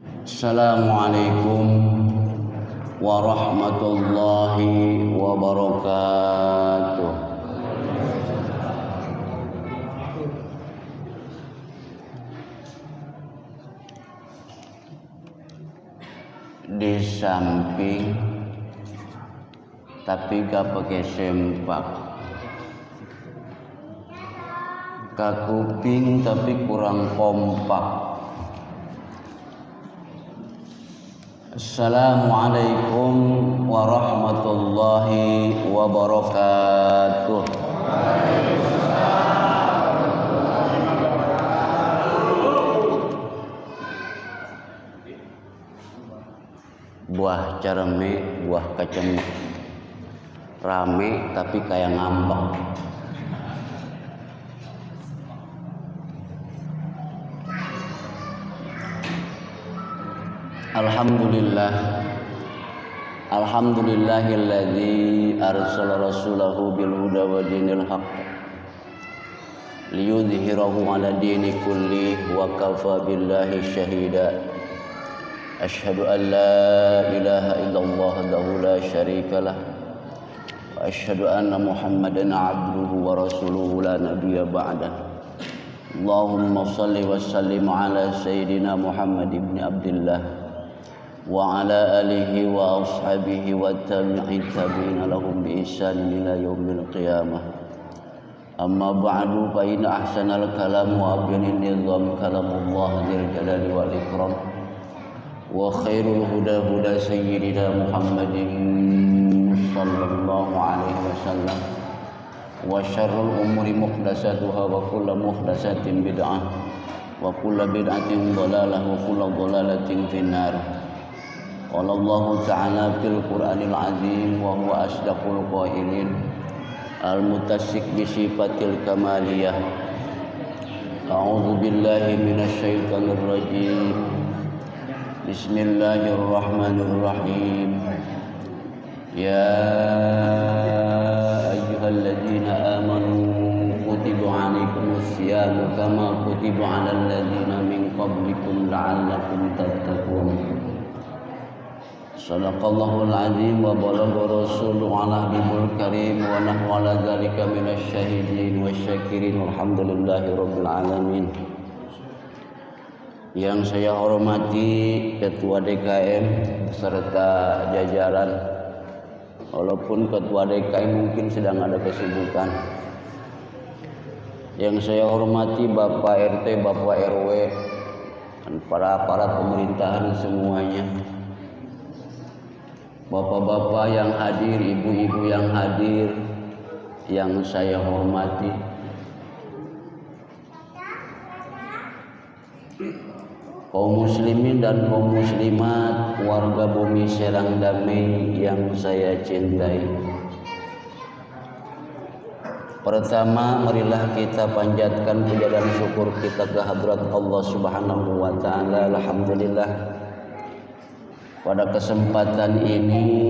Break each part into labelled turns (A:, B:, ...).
A: Assalamualaikum warahmatullahi wabarakatuh. Di samping tapi gak pakai sempak, ke kuping tapi kurang kompak. Assalamualaikum warahmatullahi wabarakatuh. Buah cerme, buah kacang rame tapi kayak ngambek. Alhamdulillahilladzi arsala rasulahu bil huda wa dinil haqq liyudhhirahu 'ala dini kulli wa kafa billahi syahida. Asyhadu an la ilaha illallah wahdahu la syarikalah wa asyhadu anna Muhammadan 'abduhu wa rasuluhu la nabiyya ba'dah. Allahumma shalli wa sallim 'ala sayyidina Muhammad ibn Abdillah wa ala alihi wa ashabihi wa tabi'in lahum bi ihsan ila yaumil qiyamah. Amma ba'du, fa inna ahsanal kalam wa abyanil nizam kalamullah dzil jalali wal ikram wa khairul huda huda sayyidina Muhammadin sallallahu alaihi wasallam wa syarrul umuri muhdatsatuha wa kullu muhdatsatin bid'ah wa kullu bid'atin dhalalah wa kullu dhalalatin finnar. Qala Allah Ta'ala fil Qur'anil Azim wa huwa asdaqul qailin al-mutassik bi sifatil kamaliyah. A'udzu billahi minasy syaithanir rajim. Bismillahirrahmanirrahim. Ya ayyuhalladzina amanu kutiba 'alaikumus siyam kama kutiba 'alal ladzina min qablikum la'allakum tattaqun. Sadaqallahul azim wa balagha rasulul habibul karim wa nahnu ala dzalika minasy syahidin wasyakirin walhamdulillahi rabbil alamin. Yang saya hormati Ketua DKM serta jajaran, walaupun Ketua DKM mungkin sedang ada kesibukan. Yang saya hormati Bapak RT, Bapak RW, dan para aparat pemerintahan semuanya. Bapak-bapak yang hadir, ibu-ibu yang hadir, yang saya hormati. Kaum muslimin dan kaum muslimat, warga bumi Serang Damai yang saya cintai. Pertama, marilah kita panjatkan puja dan syukur kita ke hadrat Allah Subhanahu wa taala. Alhamdulillah, pada kesempatan ini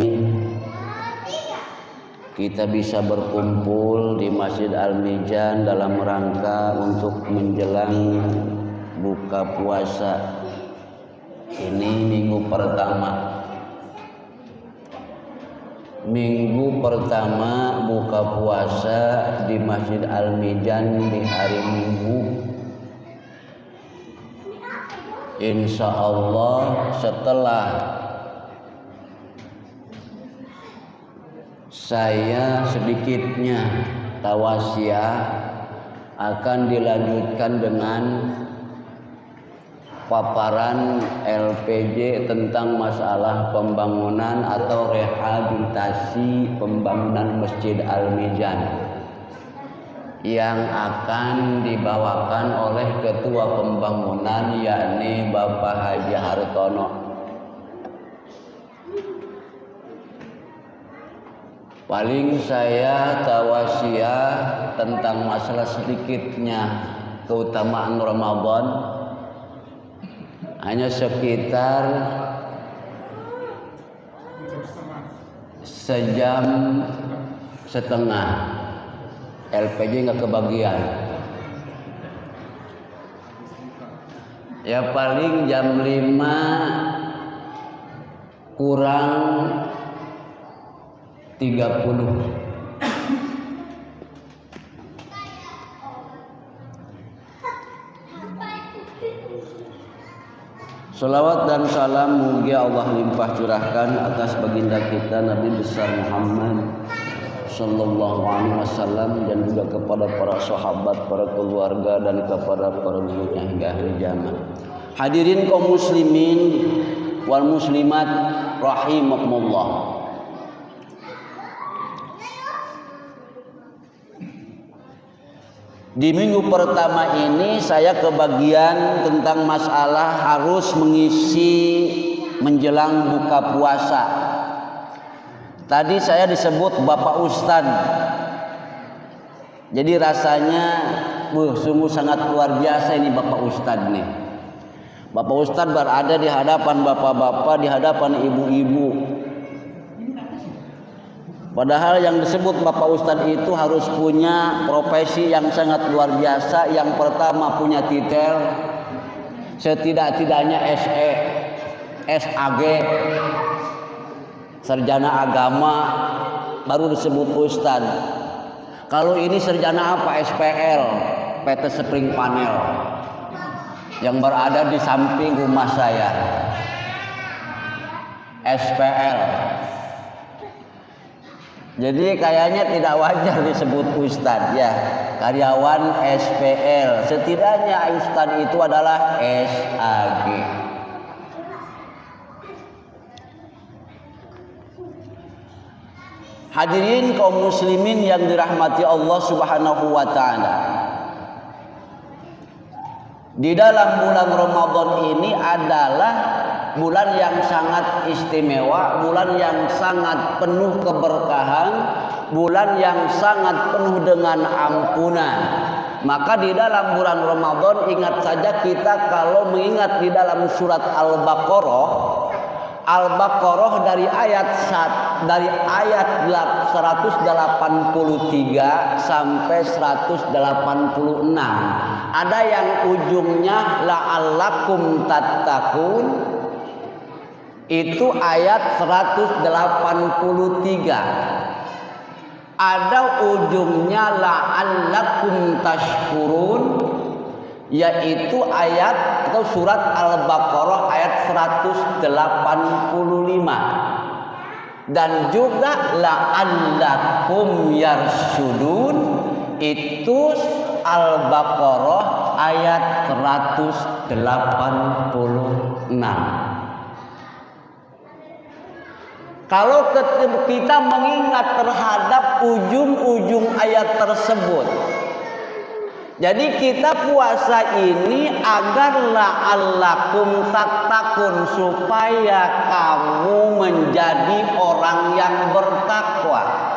A: kita bisa berkumpul di Masjid Al-Mizan dalam rangka untuk menjelang buka puasa. Ini minggu pertama. Minggu pertama buka puasa di Masjid Al-Mizan di hari Minggu. Insya Allah setelah saya sedikitnya tawasiyah akan dilanjutkan dengan paparan LPJ tentang masalah pembangunan atau rehabilitasi pembangunan Masjid Al-Mizan yang akan dibawakan oleh Ketua Pembangunan, yakni Bapak Haji Hartono. Paling saya tawasiyah tentang masalah sedikitnya keutamaan Ramadan hanya sekitar sejam setengah. LPJ nggak kebagian. Ya paling jam 5 kurang 30. Salawat dan salam mugi Allah limpah curahkan atas baginda kita Nabi besar Muhammad sallallahu alaihi wasallam, dan juga kepada para sahabat, para keluarga, dan kepada para gurunya hingga akhir zaman. Hadirin kaum muslimin wal muslimat rahimakumullah. Di minggu pertama ini saya kebagian tentang masalah harus mengisi menjelang buka puasa. Tadi saya disebut Bapak Ustadz. Jadi rasanya sungguh sangat luar biasa ini Bapak Ustadz nih. Bapak Ustadz berada di hadapan bapak-bapak, di hadapan ibu-ibu. Padahal yang disebut Bapak Ustadz itu harus punya profesi yang sangat luar biasa. Yang pertama punya titel setidak-tidaknya SE, SAG, sarjana agama, baru disebut Ustadz. Kalau ini sarjana apa? SPL, PT Spring Panel, yang berada di samping rumah saya. SPL. Jadi kayaknya tidak wajar disebut Ustadz ya, karyawan SPL. Setidaknya Ustadz itu adalah SAG. Hadirin kaum muslimin yang dirahmati Allah Subhanahu wa taala. Di dalam bulan Ramadan ini adalah bulan yang sangat istimewa, bulan yang sangat penuh keberkahan, bulan yang sangat penuh dengan ampunan. Maka di dalam bulan Ramadan ingat saja kita kalau mengingat di dalam surat Al-Baqarah dari ayat 183 sampai 186. Ada yang ujungnya la'allakum tattaqun, itu ayat 183. Ada ujungnya la'allakum tashkurun, yaitu ayat atau surat Al-Baqarah ayat 185. Dan juga la'allakum yarsyudun, itu Al-Baqarah ayat 186. Kalau kita mengingat terhadap ujung-ujung ayat tersebut, jadi kita puasa ini agar la'allakum tattaqun, supaya kamu menjadi orang yang bertakwa.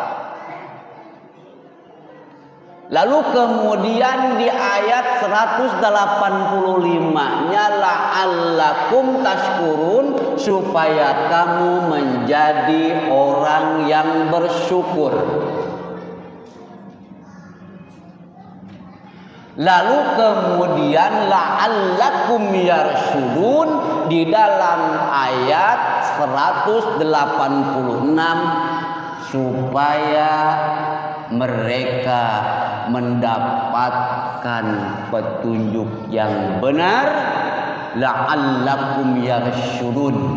A: Lalu kemudian di ayat 185-nya la'allakum tashkurun, supaya kamu menjadi orang yang bersyukur. Lalu kemudian la'allakum yarsyudun di dalam ayat 186, supaya mereka mendapatkan petunjuk yang benar. La'allakum yarsyudun.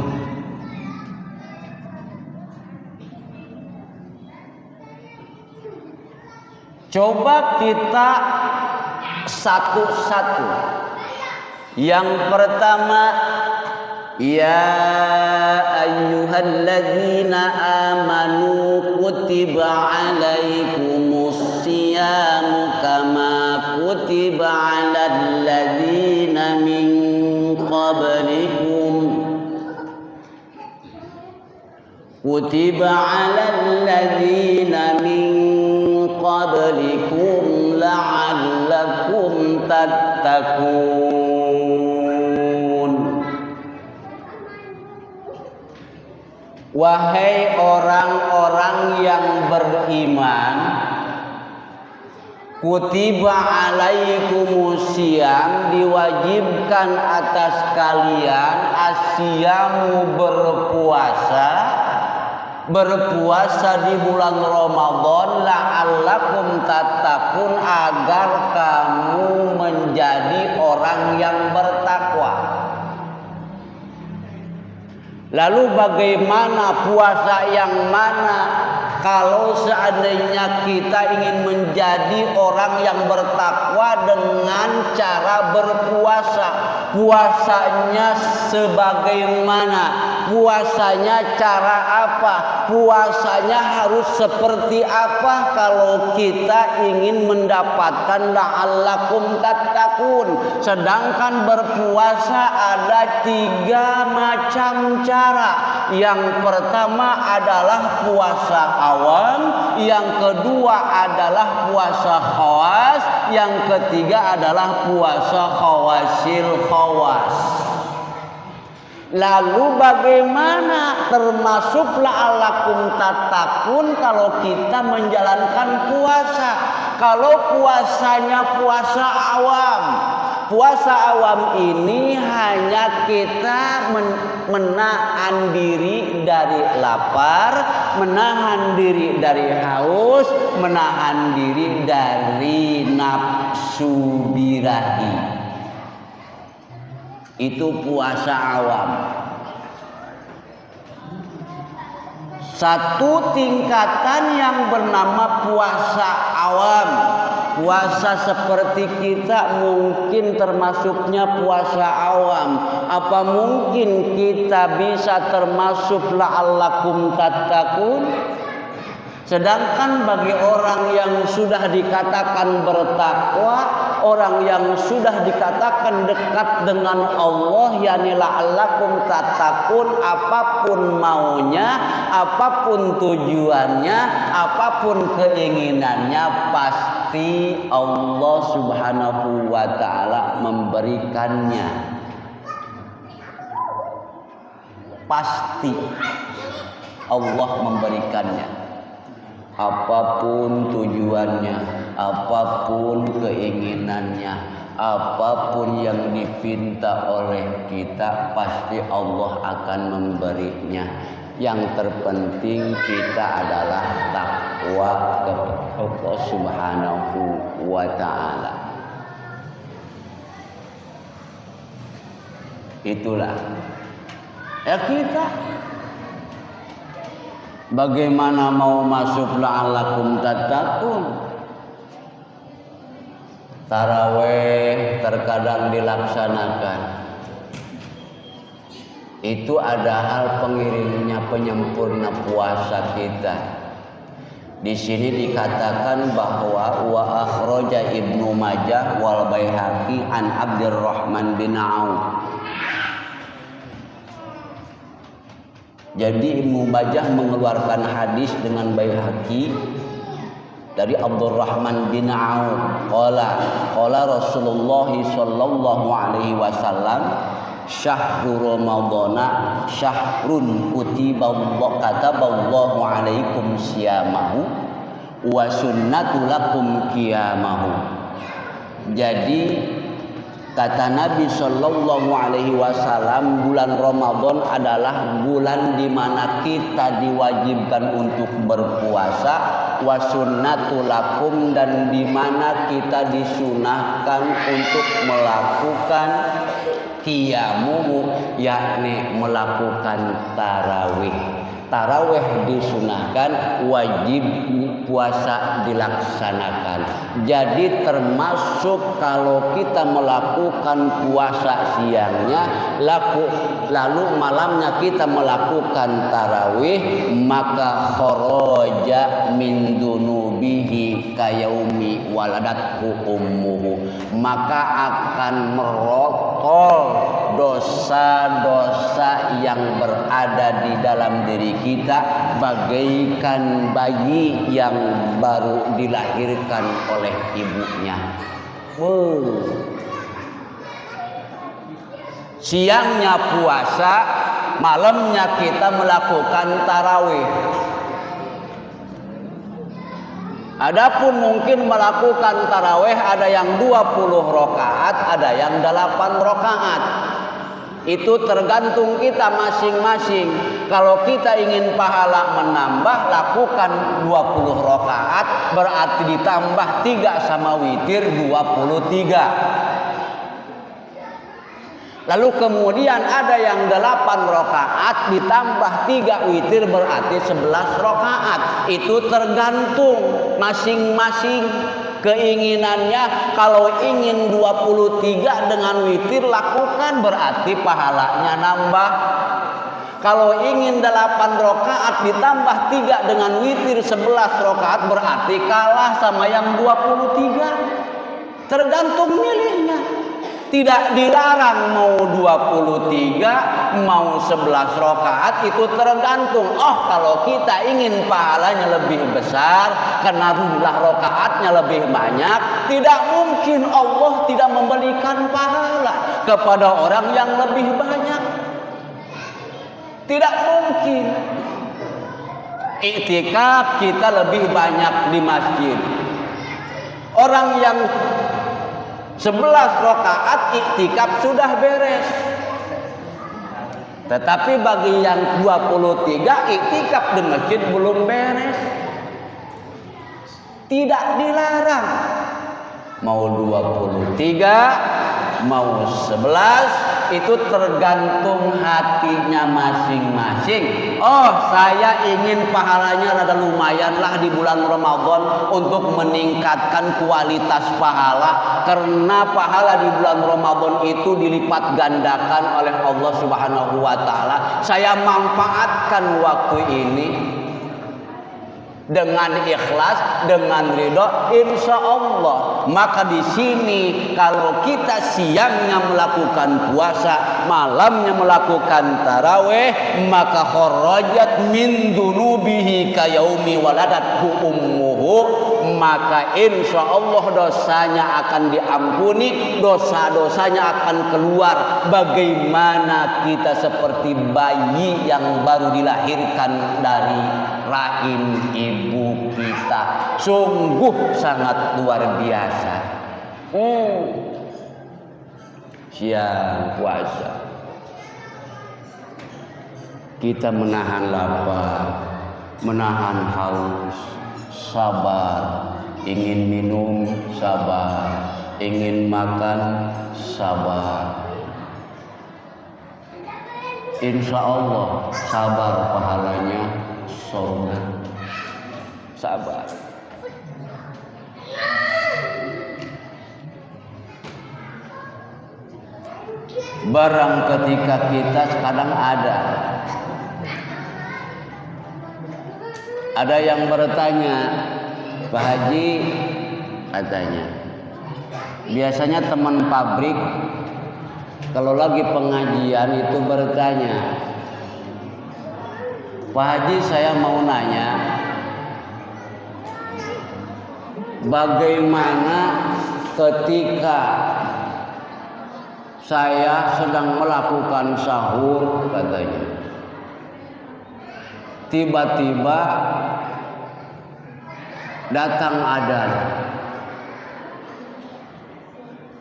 A: Coba kita satu-satu. Yang pertama, ya ayyuhalladzina amanu kutiba alaikumus siyamu kama kutiba alal ladzina min qablikum kutiba alal ladzina min qablikum la'allakum tattaqun. Wahai orang-orang yang beriman, Kutiba alaikumusiyam, diwajibkan atas kalian asyamu berpuasa di bulan Ramadan la'allakum tattaqun, agar kamu menjadi orang yang bertakwa. Lalu bagaimana puasa yang mana? Kalau seandainya kita ingin menjadi orang yang bertakwa dengan cara berpuasa, puasanya sebagaimana? Puasanya cara apa? Puasanya harus seperti apa kalau kita ingin mendapatkan la'allakum tattaqun? Sedangkan berpuasa ada 3 macam cara. Yang pertama adalah puasa awam, yang kedua adalah puasa khawas, yang ketiga adalah puasa khawasil khawas. Lalu bagaimana termasuk la'allakum tattaqun kalau kita menjalankan puasa? Kalau puasanya puasa awam, puasa awam ini hanya kita menahan diri dari lapar, menahan diri dari haus, menahan diri dari nafsu birahi. Itu puasa awam. Satu tingkatan yang bernama puasa awam. Puasa seperti kita mungkin termasuknya puasa awam. Apa mungkin kita bisa termasuk la'allakum tattaqun? Sedangkan bagi orang yang sudah dikatakan bertakwa, orang yang sudah dikatakan dekat dengan Allah, yakni la'allakum tattaqun, apapun maunya, apapun tujuannya, apapun keinginannya, pasti Allah Subhanahu wa ta'ala memberikannya. Pasti Allah memberikannya. Apapun tujuannya, apapun keinginannya, apapun yang dipinta oleh kita, pasti Allah akan memberinya. Yang terpenting kita adalah takwa kepada Allah Subhanahu wa ta'ala. Itulah ya kita. Bagaimana mau masuk la'allakum tattaqun? Tarawih terkadang dilaksanakan. Itu ada hal pengiringnya, penyempurna puasa kita. Di sini dikatakan bahwa wa akhraja Ibnu Majah wal Baihaqi an Abdurrahman bin Auf. Jadi Ibnu Majah mengeluarkan hadis dengan Baihaqi dari Abdurrahman bin Auf. Qala Rasulullah sallallahu alaihi wasallam, syahrul ramadhana syahrun kataballahu alaikum siyamahu wa sunnatu lakum qiyamahu. Jadi kata Nabi Shallallahu Alaihi Wasallam, bulan Ramadan adalah bulan di mana kita diwajibkan untuk berpuasa, wasunnatul lakum, dan di mana kita disunahkan untuk melakukan qiyamuhu, yakni melakukan tarawih. Tarawih disunahkan, wajib puasa dilaksanakan. Jadi termasuk kalau kita melakukan puasa siangnya, lalu malamnya kita melakukan tarawih, maka kharaja min dunubihi kayaumi waladathu ummuhu, maka akan merotol dosa-dosa yang berada di dalam diri kita bagaikan bayi yang baru dilahirkan oleh ibunya. Siangnya puasa, malamnya kita melakukan tarawih. Adapun mungkin melakukan taraweh ada yang 20 rakaat, ada yang 8 rakaat. Itu tergantung kita masing-masing. Kalau kita ingin pahala menambah, lakukan 20 rakaat, berarti ditambah 3 sama witir 23. Lalu kemudian ada yang 8 rakaat ditambah 3 witir berarti 11 rakaat. Itu tergantung masing-masing keinginannya. Kalau ingin 23 dengan witir lakukan, berarti pahalanya nambah. Kalau ingin 8 rakaat ditambah 3 dengan witir 11 rakaat, berarti kalah sama yang 23. Tergantung milihnya. Tidak dilarang mau 23, mau 11 rakaat, itu tergantung. Oh, kalau kita ingin pahalanya lebih besar, karena jumlah rakaatnya lebih banyak, tidak mungkin Allah tidak memberikan pahala kepada orang yang lebih banyak. Tidak mungkin. Iktikaf kita lebih banyak di masjid. Orang yang 11 rakaat iktikaf sudah beres. Tetapi bagi yang 23 iktikaf di masjid belum beres. Tidak dilarang. Mau 23, mau 11, itu tergantung hatinya masing-masing. Oh, saya ingin pahalanya rada lumayanlah di bulan Ramadan untuk meningkatkan kualitas pahala, karena pahala di bulan Ramadan itu dilipat gandakan oleh Allah Subhanahu wa taala. Saya manfaatkan waktu ini dengan ikhlas, dengan ridho, insya Allah. Maka di sini kalau kita siangnya melakukan puasa, malamnya melakukan taraweh, maka kharajat min dunubihi kayaumi waladathu ummuhu, maka insya Allah dosanya akan diampuni, dosa-dosanya akan keluar. Bagaimana kita seperti bayi yang baru dilahirkan dari rahim ibu kita. Sungguh sangat luar biasa. Siang puasa kita menahan lapar, menahan haus, sabar. Ingin minum, sabar. Ingin makan, sabar. Insya Allah sabar pahalanya surga. Sabar. Barang ketika kita kadang ada yang bertanya, Pak Haji, katanya biasanya teman pabrik kalau lagi pengajian itu bertanya, Pak Haji, saya mau nanya, bagaimana ketika saya sedang melakukan sahur, katanya, tiba-tiba datang adzan,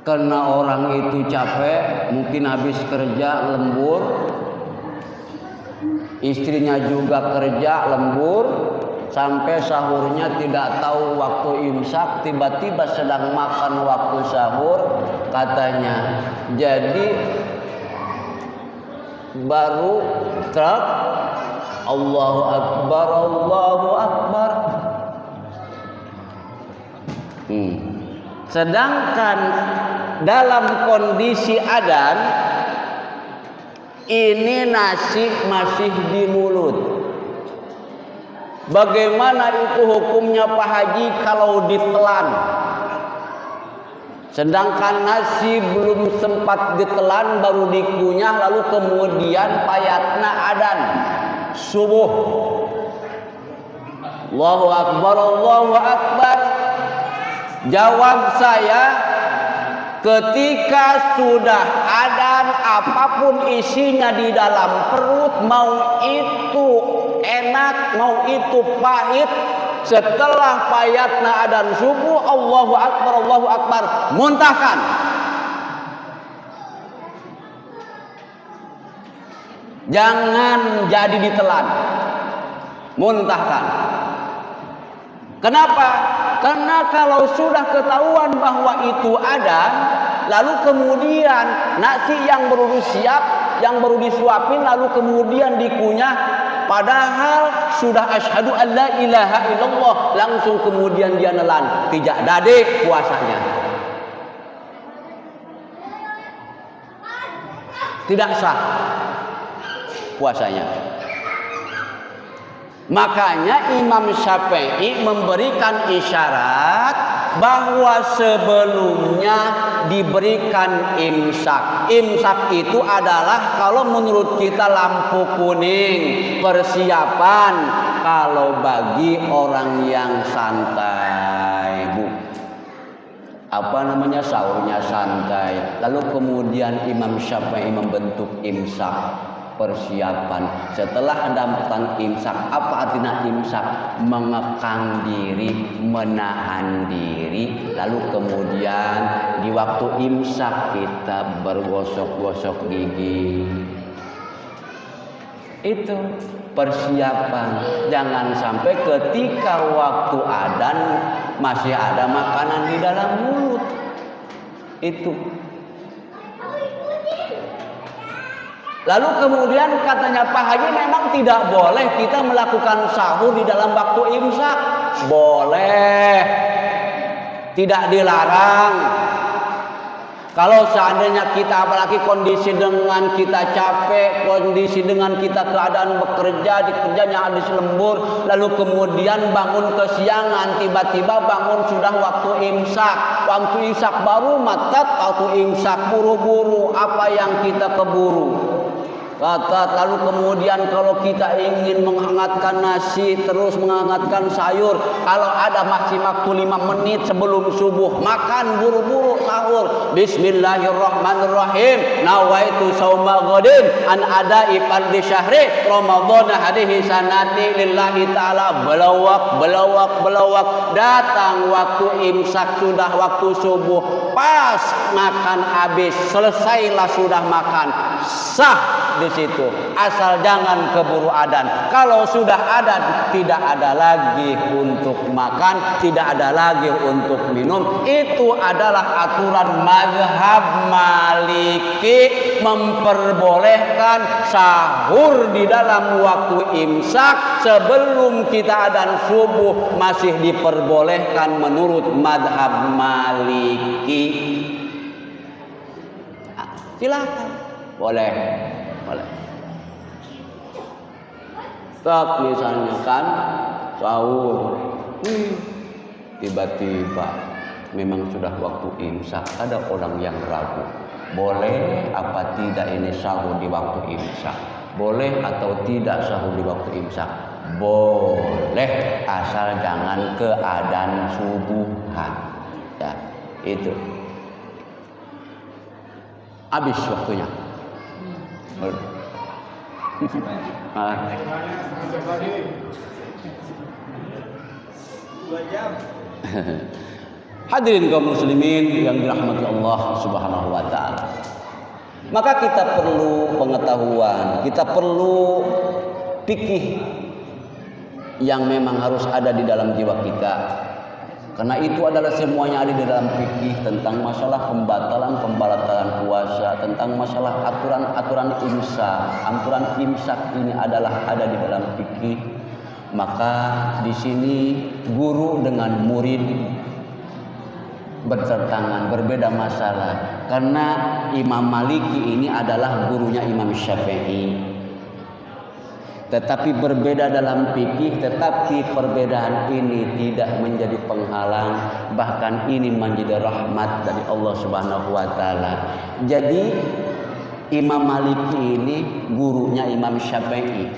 A: karena orang itu capek, mungkin habis kerja lembur, istrinya juga kerja lembur, sampai sahurnya tidak tahu waktu imsak, tiba-tiba sedang makan waktu sahur, katanya. Jadi baru truk Allahu Akbar, Allahu Akbar. Sedangkan dalam kondisi adzan ini nasi masih di mulut. Bagaimana itu hukumnya Pak Haji kalau ditelan? Sedangkan nasi belum sempat ditelan, baru dikunyah, lalu kemudian payatna adzan subuh. Allahu Akbar, Allahu Akbar. Jawab saya, ketika sudah adzan, apapun isinya di dalam perut, mau itu enak, mau itu pahit, setelah payatna adzan subuh Allahu Akbar, muntahkan. Jangan jadi ditelan. Muntahkan. Kenapa? Karena kalau sudah ketahuan bahwa itu ada, lalu kemudian nasi yang baru disiap, yang baru disuapin, lalu kemudian dikunyah, padahal sudah asyhadu an la ilaha illallah, langsung kemudian dia nelan, tidak dade puasanya. Tidak sah puasanya. Makanya Imam Syafi'i memberikan isyarat bahwa sebelumnya diberikan imsak. Imsak itu adalah kalau menurut kita lampu kuning, persiapan kalau bagi orang yang santai, Bu. Apa namanya, sahurnya santai. Lalu kemudian Imam Syafi'i membentuk imsak. Persiapan setelah dampak imsak. Apa artinya imsak? Mengekang diri, menahan diri. Lalu kemudian di waktu imsak kita bergosok-gosok gigi. Itu persiapan. Jangan sampai ketika waktu adzan masih ada makanan di dalam mulut. Itu. Lalu kemudian katanya Pak Haji, memang tidak boleh kita melakukan sahur di dalam waktu imsak. Boleh, tidak dilarang. Kalau seandainya kita, apalagi kondisi dengan kita capek, kondisi dengan kita keadaan bekerja, di kerjanya habis lembur, lalu kemudian bangun kesiangan, tiba-tiba bangun sudah waktu imsak. Waktu imsak baru matat, waktu imsak buru-buru, apa yang kita keburu. Lalu kemudian kalau kita ingin menghangatkan nasi, terus menghangatkan sayur, kalau ada masih waktu 5 menit sebelum subuh, makan buru-buru sahur. Bismillahirrahmanirrahim. Nawaitu sauma ghadin an ada'i fardhi syahri Ramadan hadhihi sanati lillahi ta'ala. Belawak. Datang waktu imsak, sudah waktu subuh, pas makan habis, selesailah sudah makan, sah di situ, asal jangan keburu adzan. Kalau sudah adzan, tidak ada lagi untuk makan, tidak ada lagi untuk minum. Itu adalah aturan mazhab Maliki, memperbolehkan sahur di dalam waktu imsak. Sebelum kita adzan subuh masih diperbolehkan menurut mazhab Maliki. Silakan, boleh. Tak, misalnya kan sahur, tiba-tiba memang sudah waktu imsak, ada orang yang ragu, boleh apa tidak ini sahur di waktu imsak? Boleh atau tidak sahur di waktu imsak? Boleh, asal jangan ke adzan subuhan. Ya, itu. Habis waktunya. Hadirin kaum muslimin yang dirahmati Allah Subhanahu wa taala. Maka kita perlu pengetahuan, kita perlu fikih yang memang harus ada di dalam jiwa kita. Karena itu adalah semuanya ada di dalam fikih, tentang masalah pembatalan puasa, tentang masalah aturan imsak ini adalah ada di dalam fikih. Maka di sini guru dengan murid bertentangan, berbeda masalah. Karena Imam Maliki ini adalah gurunya Imam Syafi'i. Tetapi berbeda dalam fikih, tetapi perbedaan ini tidak menjadi penghalang, bahkan ini menjadi rahmat dari Allah Subhanahu wa taala. Jadi Imam Maliki ini gurunya Imam Syafi'i.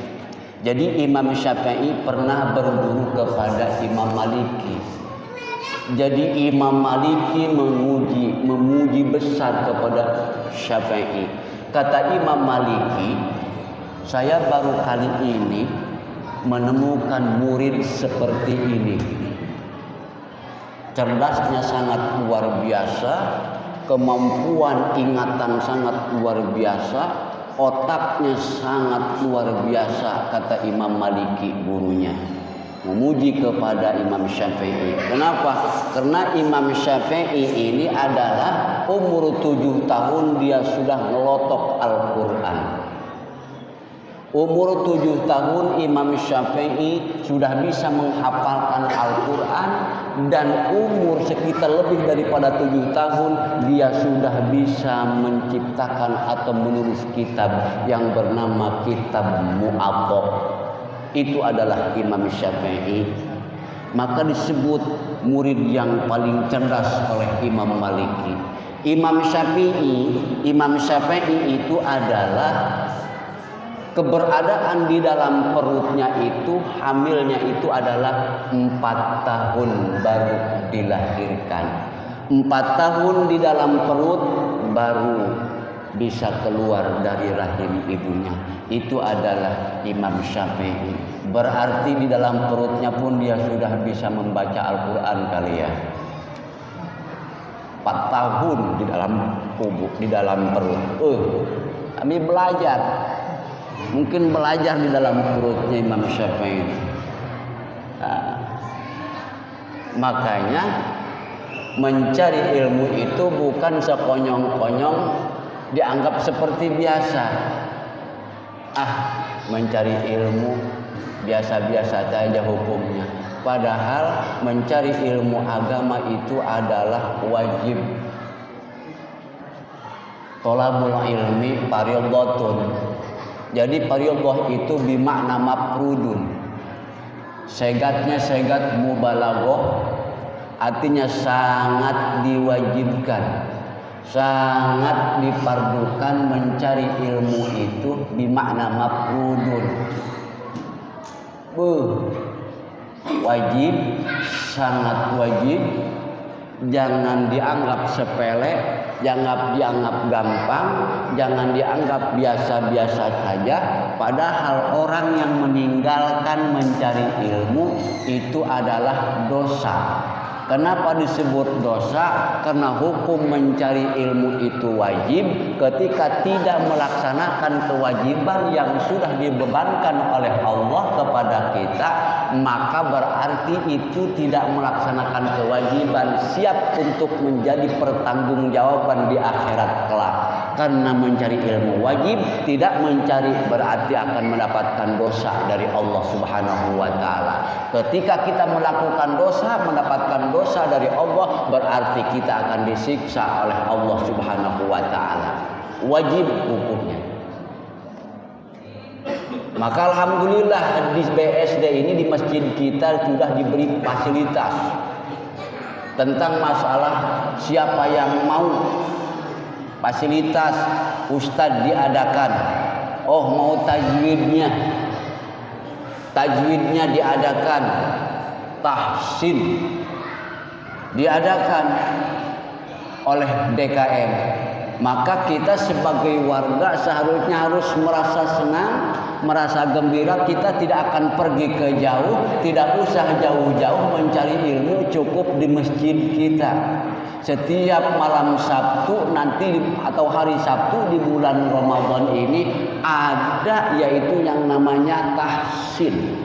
A: Jadi Imam Syafi'i pernah berguru kepada Imam Maliki. Jadi Imam Maliki memuji besar kepada Syafi'i. Kata Imam Maliki, saya baru kali ini menemukan murid seperti ini. Cerdasnya sangat luar biasa, kemampuan ingatan sangat luar biasa, otaknya sangat luar biasa, kata Imam Maliki gurunya. Memuji kepada Imam Syafi'i. Kenapa? Karena Imam Syafi'i ini adalah umur 7 tahun dia sudah ngelotok Al-Quran. Umur 7 tahun Imam Syafi'i sudah bisa menghafalkan Al-Quran, dan umur sekitar lebih daripada 7 tahun dia sudah bisa menciptakan atau menulis kitab yang bernama Kitab Mu'attah. Itu adalah Imam Syafi'i. Maka disebut murid yang paling cerdas oleh Imam Maliki. Imam Syafi'i itu adalah keberadaan di dalam perutnya itu, hamilnya itu adalah 4 tahun baru dilahirkan. 4 tahun di dalam perut baru bisa keluar dari rahim ibunya. Itu adalah Imam Syafi'i. Berarti di dalam perutnya pun dia sudah bisa membaca Al-Quran kali ya. 4 tahun di dalam tubuh, di dalam perut. Kami belajar. Mungkin belajar di dalam perutnya Imam Syafi'i. Makanya mencari ilmu itu bukan sekonyong-konyong dianggap seperti biasa. Mencari ilmu biasa-biasa saja hukumnya. Padahal mencari ilmu agama itu adalah wajib. Thalabul ilmi fardhatun. Jadi fardhah itu bimakna mafrudun. Segatnya segat mubalaghah, artinya sangat diwajibkan, sangat difardukan mencari ilmu itu bimakna mafrudun. Wajib, sangat wajib, jangan dianggap sepele, jangan dianggap gampang, jangan dianggap biasa-biasa saja. Padahal orang yang meninggalkan mencari ilmu itu adalah dosa. Kenapa disebut dosa? Karena hukum mencari ilmu itu wajib. Ketika tidak melaksanakan kewajiban yang sudah dibebankan oleh Allah kepada kita, maka berarti itu tidak melaksanakan kewajiban, siap untuk menjadi pertanggungjawaban di akhirat kelak. Karena mencari ilmu wajib, tidak mencari berarti akan mendapatkan dosa dari Allah Subhanahu wa taala. Ketika kita melakukan dosa, mendapatkan dosa dari Allah, berarti kita akan disiksa oleh Allah Subhanahu wa taala. Wajib hukumnya. Maka alhamdulillah di BSD ini, di masjid kita sudah diberi fasilitas tentang masalah siapa yang mau. Fasilitas ustadz diadakan. Mau tajwidnya diadakan, tahsin diadakan oleh DKM. Maka kita sebagai warga seharusnya harus merasa senang, merasa gembira. Kita tidak akan pergi ke jauh, tidak usah jauh-jauh mencari ilmu, cukup di masjid kita. Setiap malam Sabtu nanti atau hari Sabtu di bulan Ramadan ini ada yaitu yang namanya tahsin.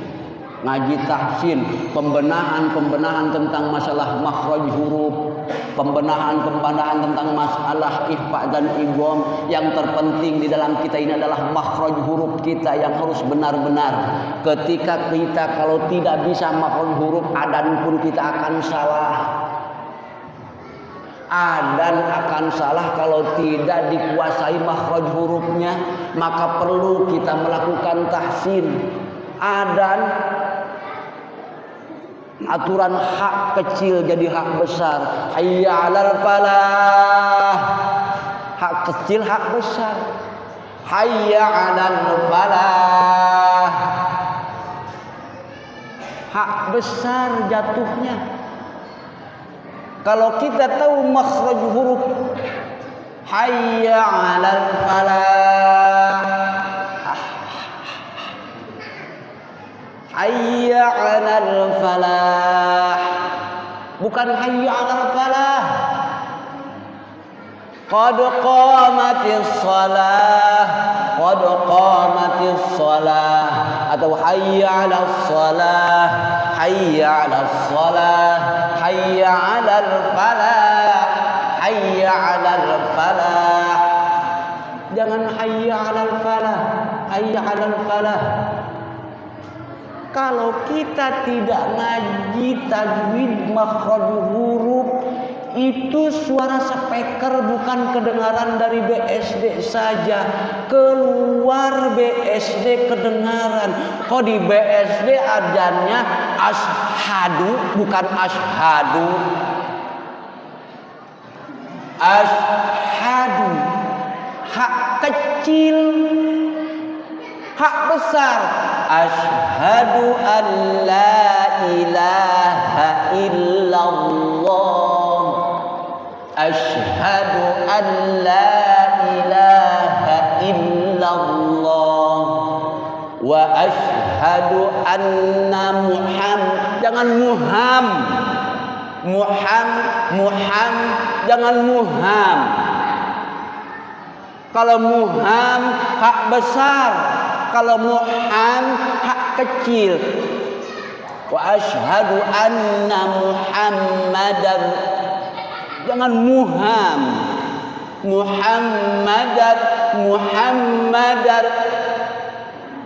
A: Ngaji tahsin, pembenahan tentang masalah makhraj huruf, pembenahan tentang masalah ikhfa dan idgham. Yang terpenting di dalam kita ini adalah makhraj huruf kita yang harus benar-benar. Ketika kita kalau tidak bisa makhraj huruf, adzan pun kita akan salah. Adzan akan salah kalau tidak dikuasai makhraj hurufnya. Maka perlu kita melakukan tahsin. Adzan, aturan hak kecil jadi hak besar. Hayya 'alal falah. Hak kecil hak besar. Hayya 'alal falah. Hak besar jatuhnya. Kalau kita tahu makhraj huruf hayya 'alal falah, bukan hayya 'alal falah. Qad qamatis shalah, qad qamatis shalah, atau hayya 'alas shalah, hayya 'alas shalah, hayya 'alal falah, hayya 'alal falah. Jangan hayya 'alal falah, hayya 'alal falah. Kalau kita tidak ngaji tajwid makhraj huruf, itu suara speaker bukan kedengaran dari BSD saja, keluar BSD kedengaran. Kok di BSD adanya ashadu bukan ashadu, ashadu, hak kecil, hak besar. Ashhadu an la ilaha illallah, ashhadu an la ilaha illallah, wa ashhadu anna Muhammad. Jangan muham, muham, jangan muham. Kalau muham hak besar, kalau muham hak kecil. Wa ashhadu anna Muhammadan. Jangan muham, Muhammadan, Muhammadan.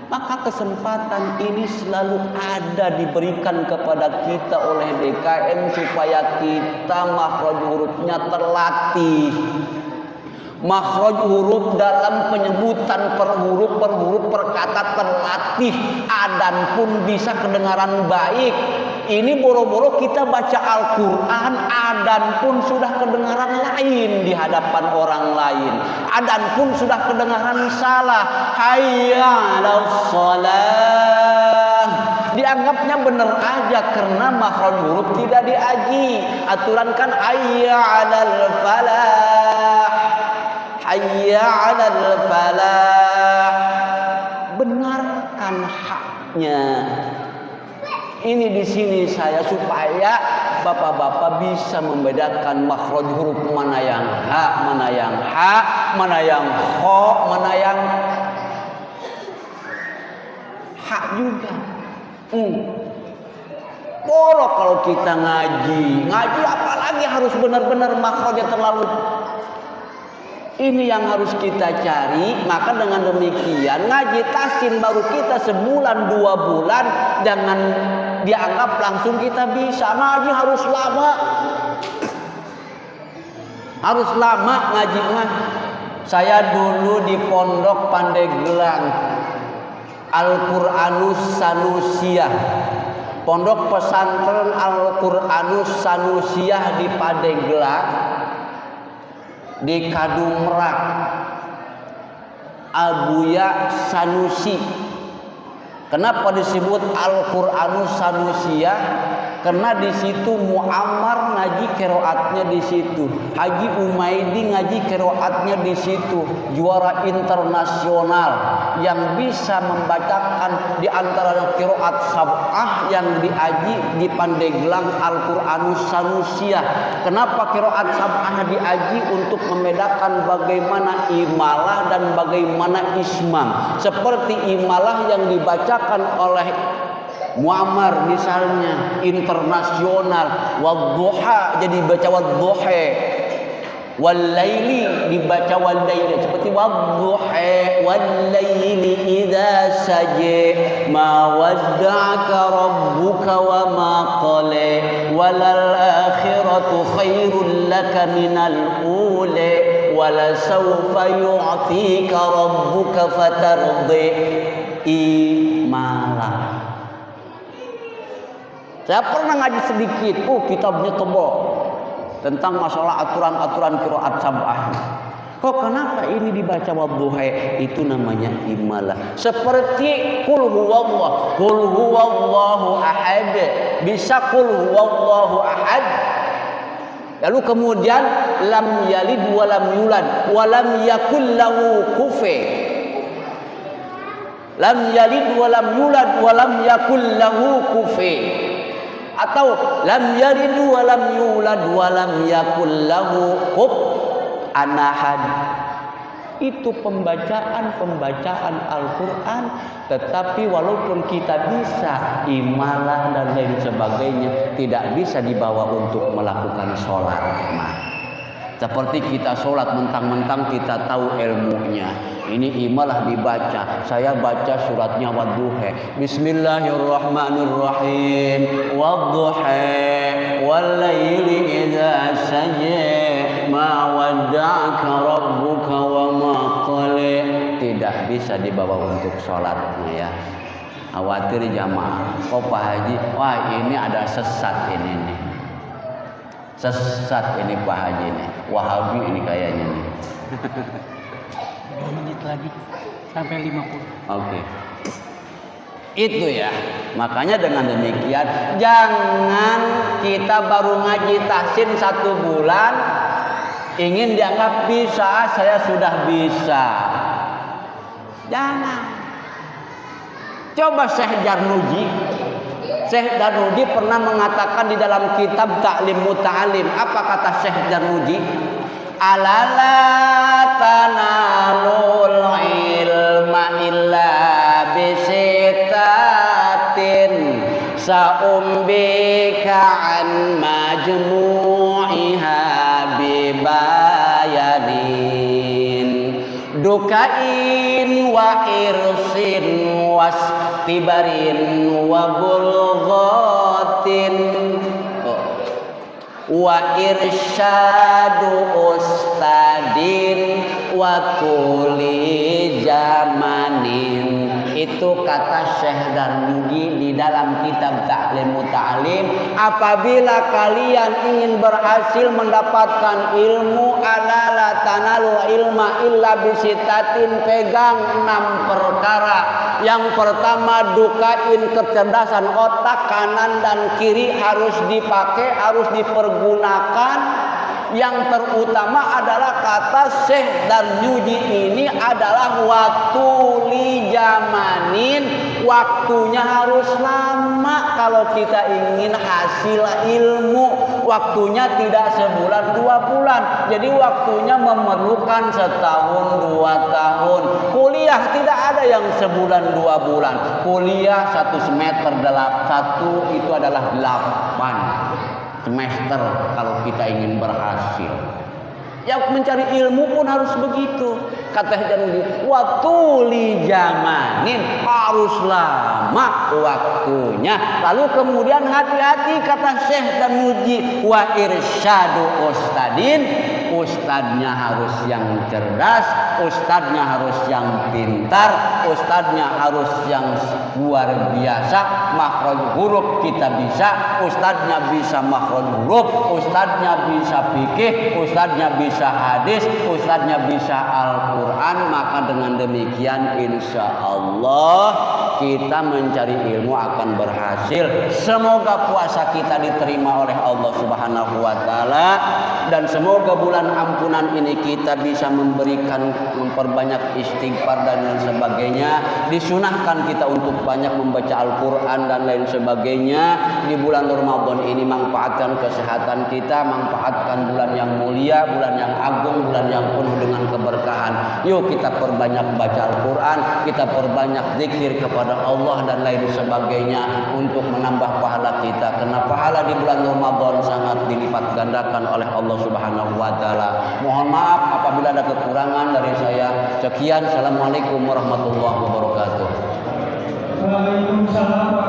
A: Maka kesempatan ini selalu ada diberikan kepada kita oleh DKM supaya kita makhraj hurufnya terlatih. Makhraj huruf dalam penyebutan per huruf per kata terlatih. Adan pun bisa kedengaran baik. Ini boro-boro kita baca Al-Quran, adan pun sudah kedengaran lain di hadapan orang lain. Adan pun sudah kedengaran salah. Hayya 'alas shalah. Dianggapnya benar aja karena makhraj huruf tidak diaji. Aturan kan hayya 'alal falah, hayya 'alal falah. Benarkan haknya. Ini di sini saya supaya bapak-bapak bisa membedakan makhraj huruf mana yang ha, mana yang ha, mana yang kho, mana yang ha juga. Boleh kalau kita ngaji apalagi harus benar-benar makhrajnya terlalu. Ini yang harus kita cari. Maka dengan demikian ngaji tasin baru kita sebulan 2 bulan, jangan dianggap langsung kita bisa. Ngaji harus lama, harus lama ngaji mah. Saya dulu di pondok Pandeglang, Al-Quranus Sanusiyah, pondok pesantren Al-Quranus Sanusiyah di Pandeglang, di Kadung Merak, Abuya Sanusi. Kenapa disebut Al-Quranus Sanusiyah? Karena di situ Muammar ngaji qiraatnya di situ, Haji Umaidi ngaji qiraatnya di situ, juara internasional yang bisa membacakan di antara qiraat sab'ah yang diaji di Pandeglang Al-Quranus Sanusiyah. Kenapa qiraat sab'ah diaji? Untuk membedakan bagaimana imalah dan bagaimana ismam. Seperti imalah yang dibacakan oleh Muammar misalnya internasional, wadduha jadi baca wadduha, walaili dibaca walaili, seperti wadduha walaili idza saja, ma wadda'aka rabbuka wa ma qala, walal akhiratu khairul laka minal ula, wala sawfa yu'tika rabbuka fatardi. Imalah. Saya pernah ngaji sedikit, kitabnya tebal tentang masalah aturan-aturan qiraat sab'ah. Kok kenapa ini dibaca wadduha? Itu namanya imalah. Seperti qul huwallahu ahad. Bisa qul huwallahu ahad. Lalu kemudian lam yalid wa lam yulad wa lam yakul lahu kufuwan. Lam yalid wa lam yulad wa lam yakul lahu kufuwan. atau lam yalid wa lam yulad wa lam yakul lahu kufuwan ahad. Itu pembacaan Al-Quran. Tetapi walaupun kita bisa imalah dan lain sebagainya, tidak bisa dibawa untuk melakukan sholat. Seperti kita sholat mentang-mentang kita tahu ilmunya. Ini imalah dibaca. Saya baca suratnya wadduha. Bismillahirrahmanirrahim. Wadduha wal-laili idza saja ma wadda'aka rabbuka wa ma qala. Tidak bisa dibawa untuk sholatnya ya. Khawatir jamaah. Oh Pak Haji, wah ini ada sesat ini nih. Sesat ini Pak Haji nih. Wahabi ini kayaknya nih.
B: 2 menit lagi sampai 50.
A: Oke. Itu ya. Makanya dengan demikian jangan kita baru ngaji tahsin 1 bulan ingin dianggap bisa, saya sudah bisa. Jangan. Coba Syekh Darnuji. Syekh Darnuji pernah mengatakan di dalam kitab Ta'lim Muta'alim. Apa kata Syekh Darnuji? Alala tanalul ilma illa bisitatin sa'umbika an majmu'iha bibayanin dukain wa irsin wastibarin wa bulghatin wa irsyadu ustadin wa kuli zamanin. Itu kata Syekh Darnuji di dalam kitab Ta'lim Muta'alim. Apabila kalian ingin berhasil mendapatkan ilmu, alala tanalu ilma illa bisitatin, pegang 6 perkara. Yang pertama, dukain kecerdasan otak kanan dan kiri harus dipakai, harus dipergunakan. Yang terutama adalah kata Syekh Darnuji ini adalah waktu li zamanin, waktunya harus lama kalau kita ingin hasil ilmu. Waktunya tidak sebulan 2 bulan. Jadi waktunya memerlukan 1 tahun 2 tahun. Kuliah tidak ada yang sebulan 2 bulan. Kuliah 1 semester 1 itu adalah 8 semester kalau kita ingin berhasil. Yang mencari ilmu pun harus begitu. Kata Darnuji, waktu li zamanin, harus lama waktunya. Lalu kemudian hati-hati kata Syekh Darnuji, wa irsyadu ustadin, ustadnya harus yang cerdas, ustadnya harus yang pintar, ustadnya harus yang luar biasa. Makhraj huruf kita bisa, ustadnya bisa makhraj huruf, ustadnya bisa fikih, ustadnya bisa hadis, ustadnya bisa Al-Quran. Maka dengan demikian insya Allah kita mencari ilmu akan berhasil. Semoga puasa kita diterima oleh Allah Subhanahu wa Ta'ala, dan semoga bulan ampunan ini kita bisa memperbanyak istighfar dan lain sebagainya. Disunahkan kita untuk banyak membaca Al-Quran dan lain sebagainya. Di bulan Ramadan ini manfaatkan kesehatan kita, manfaatkan bulan yang mulia, bulan yang agung, bulan yang penuh dengan keberkahan. Yuk kita perbanyak baca Al-Quran, kita perbanyak zikir kepada Allah dan lain sebagainya untuk menambah pahala kita. Karena pahala di bulan Ramadan sangat dilipat gandakan oleh Allah Subhanahu wa Ta'ala. Mohon maaf apabila ada kekurangan dari saya. Sekian, assalamualaikum warahmatullahi wabarakatuh.
C: Waalaikumsalam.